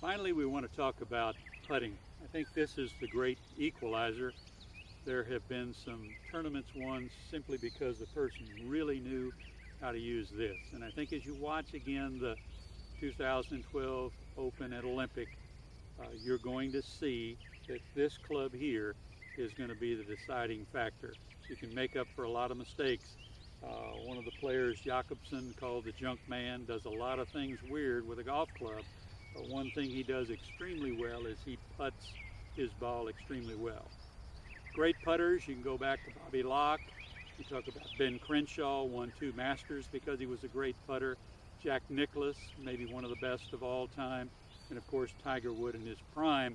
Finally, we want to talk about putting. I think this is the great equalizer. There have been some tournaments won simply because the person really knew how to use this. And I think as you watch again the 2012 Open at Olympic, you're going to see that this club here is going to be the deciding factor. You can make up for a lot of mistakes. One of the players, Jakobsen, called the junk man, does a lot of things weird with a golf club. But one thing he does extremely well is he putts his ball extremely well. Great putters, you can go back to Bobby Locke. You talk about Ben Crenshaw, won 2 Masters because he was a great putter. Jack Nicklaus, maybe one of the best of all time. And of course, Tiger Woods in his prime,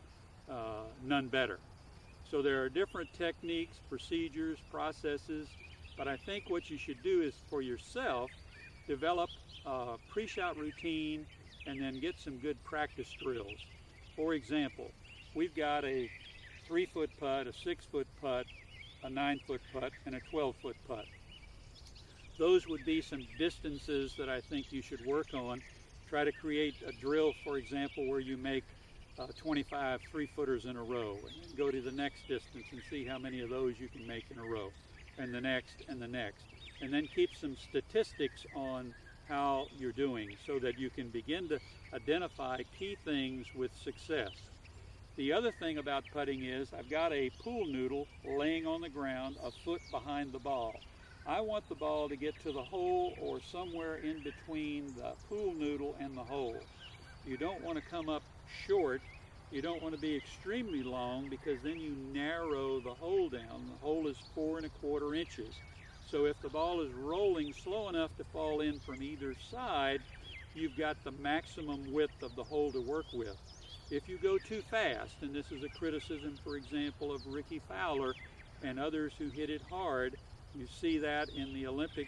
none better. So there are different techniques, procedures, processes, but I think what you should do is for yourself, develop a pre-shot routine and then get some good practice drills. For example, we've got a 3-foot putt, a 6-foot putt, a 9-foot putt, and a 12-foot putt. Those would be some distances that I think you should work on. Try to create a drill, for example, where you make 25 3-footers in a row, and then go to the next distance and see how many of those you can make in a row, and the next, and the next. And then keep some statistics on how you're doing so that you can begin to identify key things with success. The other thing about putting is I've got a pool noodle laying on the ground a foot behind the ball. I want the ball to get to the hole or somewhere in between the pool noodle and the hole. You don't want to come up short. You don't want to be extremely long because then you narrow the hole down. The hole is 4 1/4 inches. So if the ball is rolling slow enough to fall in from either side, you've got the maximum width of the hole to work with. If you go too fast, and this is a criticism, for example, of Ricky Fowler and others who hit it hard, you see that in the Olympic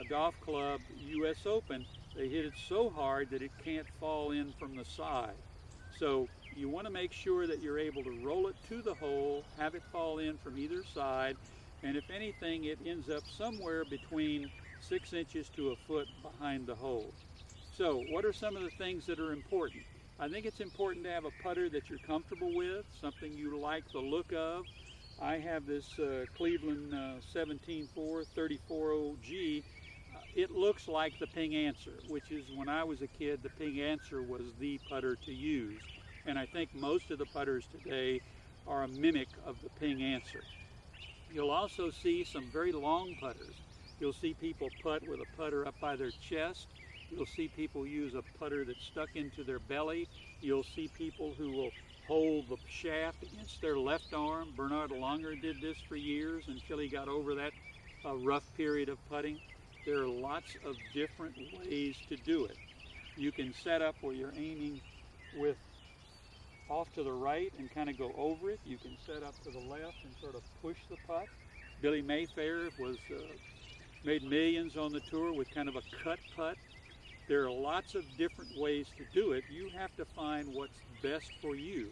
Golf Club US Open, they hit it so hard that it can't fall in from the side. So you want to make sure that you're able to roll it to the hole, have it fall in from either side, and if anything, it ends up somewhere between 6 inches to a foot behind the hole. So what are some of the things that are important? I think it's important to have a putter that you're comfortable with, something you like the look of. I have this Cleveland 17.4 34 OG. It looks like the Ping Answer, which is when I was a kid, the Ping Answer was the putter to use. And I think most of the putters today are a mimic of the Ping Answer. You'll also see some very long putters. You'll see people putt with a putter up by their chest. You'll see people use a putter that's stuck into their belly. You'll see people who will hold the shaft against their left arm. Bernard Langer did this for years until he got over that rough period of putting. There are lots of different ways to do it. You can set up where you're aiming with off to the right and kind of go over it. You can set up to the left and sort of push the putt. Billy Mayfair made millions on the tour with kind of a cut putt. There are lots of different ways to do it. You have to find what's best for you.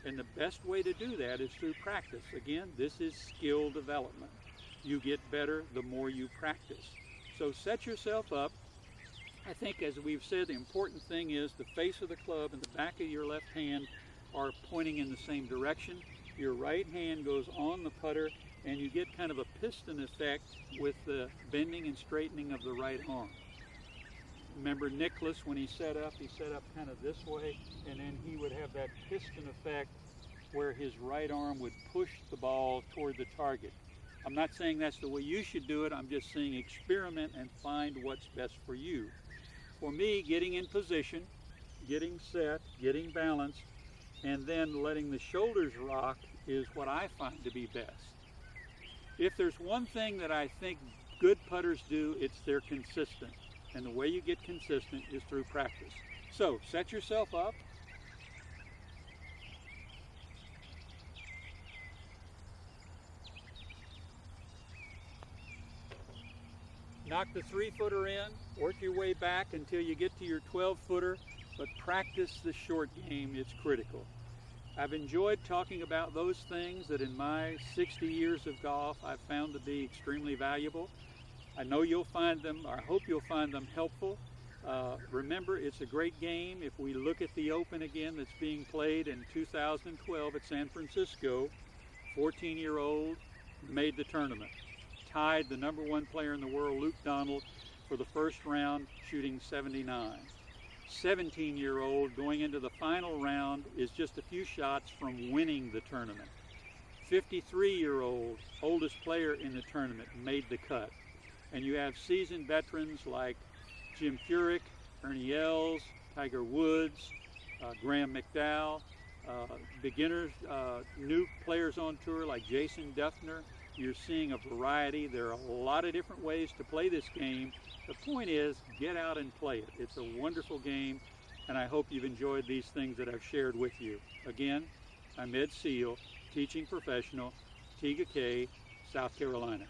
And the best way to do that is through practice. Again, this is skill development. You get better the more you practice. So set yourself up. I think, as we've said, the important thing is the face of the club and the back of your left hand are pointing in the same direction. Your right hand goes on the putter and you get kind of a piston effect with the bending and straightening of the right arm. Remember Nicklaus, when he set up kind of this way, and then he would have that piston effect where his right arm would push the ball toward the target. I'm not saying that's the way you should do it. I'm just saying experiment and find what's best for you. For me, getting in position, getting set, getting balanced, and then letting the shoulders rock is what I find to be best. If there's one thing that I think good putters do, it's they're consistent. And the way you get consistent is through practice. So set yourself up. Knock the 3-footer in, work your way back until you get to your 12-footer, but practice the short game. It's critical. I've enjoyed talking about those things that in my 60 years of golf I've found to be extremely valuable. I know you'll find them, or I hope you'll find them helpful. Remember, it's a great game. If we look at the Open again that's being played in 2012 at San Francisco, 14-year-old made the tournament. Tied the #1 player in the world, Luke Donald, for the first round, shooting 79. 17-year-old going into the final round is just a few shots from winning the tournament. 53-year-old, oldest player in the tournament, made the cut. And you have seasoned veterans like Jim Furyk, Ernie Els, Tiger Woods, Graham McDowell, beginners, new players on tour like Jason Duffner. You're seeing a variety. There are a lot of different ways to play this game. The point is, get out and play it. It's a wonderful game, and I hope you've enjoyed these things that I've shared with you. Again, I'm Ed Sehl, teaching professional, Tega Cay, South Carolina.